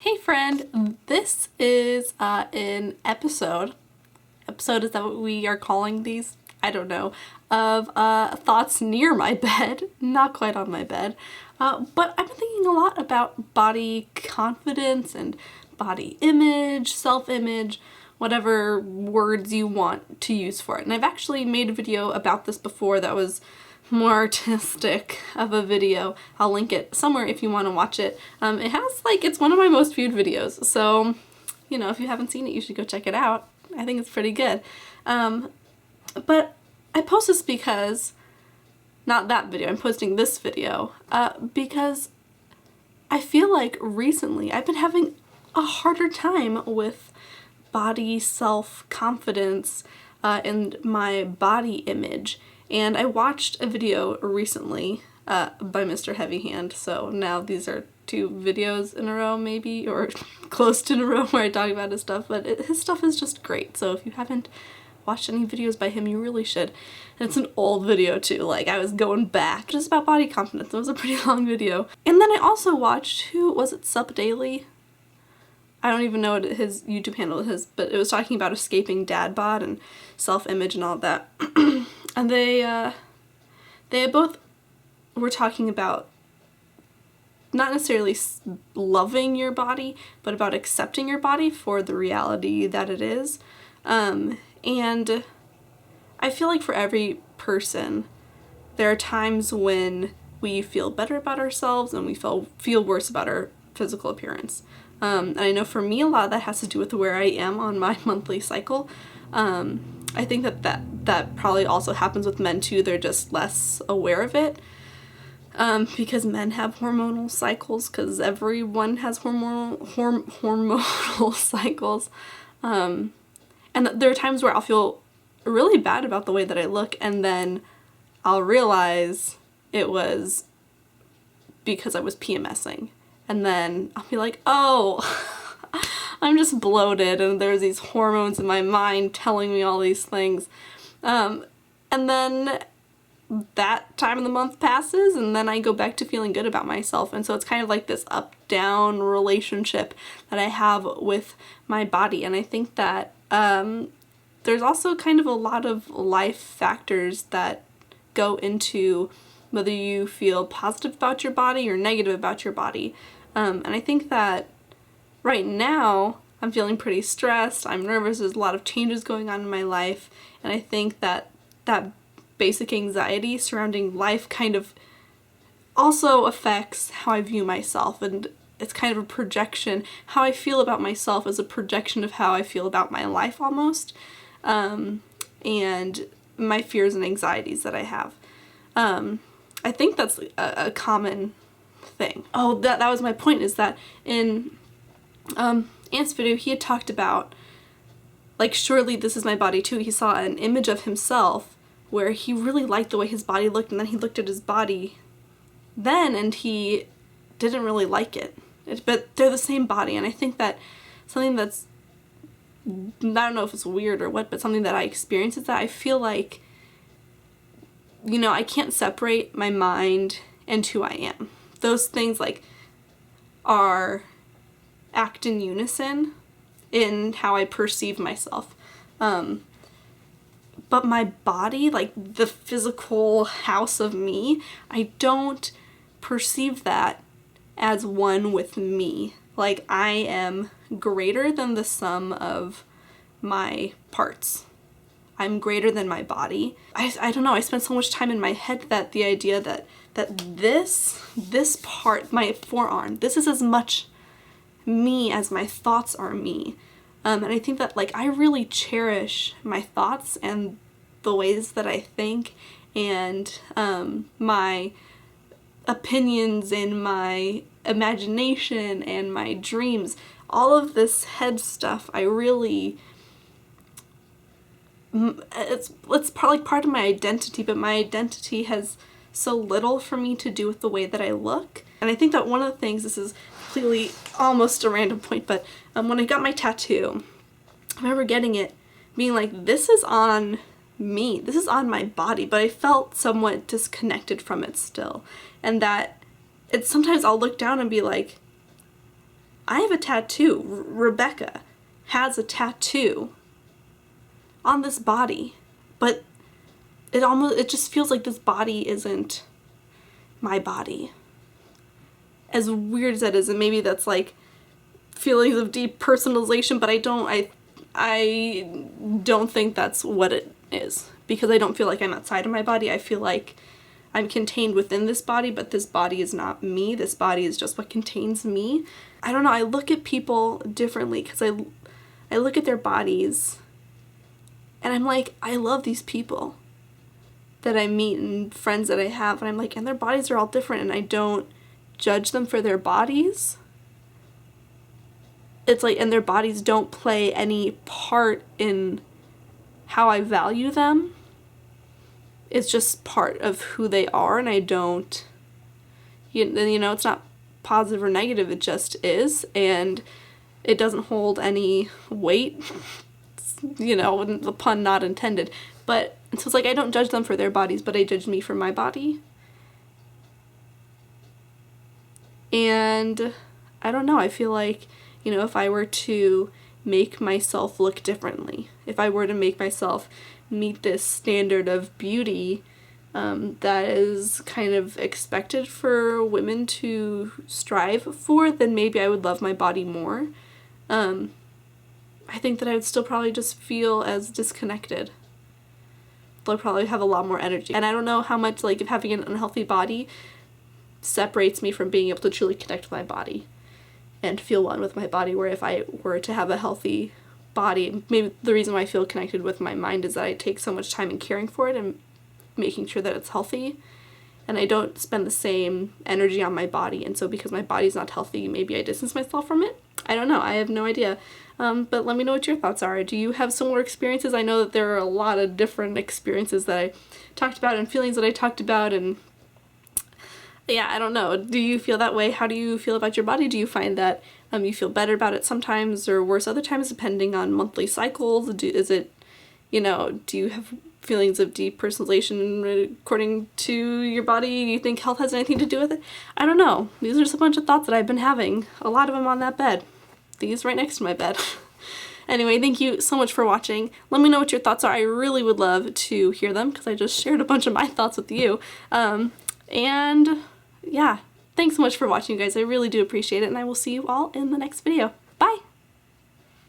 Hey friend, this is an episode is that what we are calling these? I don't know, of thoughts near my bed, not quite on my bed, but I've been thinking a lot about body confidence and body image, self-image, whatever words you want to use for it. And I've actually made a video about this before that was more artistic of a video. I'll link it somewhere if you want to watch it. It has, it's one of my most viewed videos, so, you know, if you haven't seen it, you should go check it out. I think it's pretty good. But I post this because, not that video, I'm posting this video, because I feel like recently I've been having a harder time with body self-confidence and my body image. And I watched a video recently by Mr. Heavy Hand, so now these are 2 videos in a row maybe, or close to in a row where I talk about his stuff, but his stuff is just great, so if you haven't watched any videos by him, you really should. And it's an old video too, I was going back, just about body confidence. It was a pretty long video. And then I also watched, who was it, Sup Daily? I don't even know what his YouTube handle is, but it was talking about escaping dad bod and self-image and all that. And they both were talking about not necessarily loving your body, but about accepting your body for the reality that it is. And I feel like for every person, there are times when we feel better about ourselves and we feel worse about our physical appearance. And I know for me, a lot of that has to do with where I am on my monthly cycle. I think that probably also happens with men too. They're just less aware of it, because men have hormonal cycles, because everyone has hormonal cycles. And there are times where I'll feel really bad about the way that I look, and then I'll realize it was because I was PMSing. And then I'll be like, oh, I'm just bloated and there's these hormones in my mind telling me all these things. And then that time of the month passes and then I go back to feeling good about myself. And so it's kind of like this up-down relationship that I have with my body. And I think that there's also kind of a lot of life factors that go into whether you feel positive about your body or negative about your body. And I think that right now I'm feeling pretty stressed, I'm nervous, there's a lot of changes going on in my life, and I think that that basic anxiety surrounding life kind of also affects how I view myself, and it's kind of a projection. How I feel about myself is a projection of how I feel about my life almost, and my fears and anxieties that I have. I think that's a common thing. Oh, that was my point, is that in Ant's video, he had talked about, surely this is my body too. He saw an image of himself where he really liked the way his body looked, and then he looked at his body then and he didn't really like it. But they're the same body, and I think that something that's, I don't know if it's weird or what, but something that I experience is that I feel like, you know, I can't separate my mind and who I am. Those things act in unison in how I perceive myself. But my body, the physical house of me, I don't perceive that as one with me. I am greater than the sum of my parts. I'm greater than my body. I don't know, I spent so much time in my head that the idea that this part, my forearm, this is as much me as my thoughts are me. And I think that I really cherish my thoughts and the ways that I think, and my opinions and my imagination and my dreams. All of this head stuff, I really, it's probably part of my identity, but my identity has so little for me to do with the way that I look. And I think that one of the things, this is completely almost a random point, but when I got my tattoo, I remember getting it, being like, this is on me, this is on my body, but I felt somewhat disconnected from it still. And that it's sometimes I'll look down and be like, I have a tattoo. Rebecca has a tattoo on this body, but it just feels like this body isn't my body. As weird as that is, and maybe that's like feelings of depersonalization, but I don't think that's what it is, because I don't feel like I'm outside of my body. I feel like I'm contained within this body, but this body is not me. This body is just what contains me. I don't know, I look at people differently because I look at their bodies and I'm like, I love these people that I meet and friends that I have, and I'm like, and their bodies are all different, and I don't judge them for their bodies. It's like, and their bodies don't play any part in how I value them. It's just part of who they are, and I don't, you know, it's not positive or negative, it just is, and it doesn't hold any weight, you know, the pun not intended. But so it's like, I don't judge them for their bodies, but I judge me for my body. And I don't know, I feel like, you know, if I were to make myself look differently, if I were to make myself meet this standard of beauty that is kind of expected for women to strive for, then maybe I would love my body more. I think that I would still probably just feel as disconnected. I'll probably have a lot more energy. And I don't know how much, like, if having an unhealthy body separates me from being able to truly connect with my body and feel one with my body, where if I were to have a healthy body, maybe the reason why I feel connected with my mind is that I take so much time in caring for it and making sure that it's healthy, and I don't spend the same energy on my body, and so because my body's not healthy, maybe I distance myself from it. I don't know, I have no idea. But let me know what your thoughts are. Do you have similar experiences? I know that there are a lot of different experiences that I talked about and feelings that I talked about, and yeah, I don't know. Do you feel that way? How do you feel about your body? Do you find that you feel better about it sometimes or worse other times, depending on monthly cycles? Is it, you know, do you have feelings of depersonalization according to your body? Do you think health has anything to do with it? I don't know. These are just a bunch of thoughts that I've been having. A lot of them on that bed. These right next to my bed. Anyway, thank you so much for watching. Let me know what your thoughts are. I really would love to hear them because I just shared a bunch of my thoughts with you. And yeah, thanks so much for watching, you guys. I really do appreciate it, and I will see you all in the next video.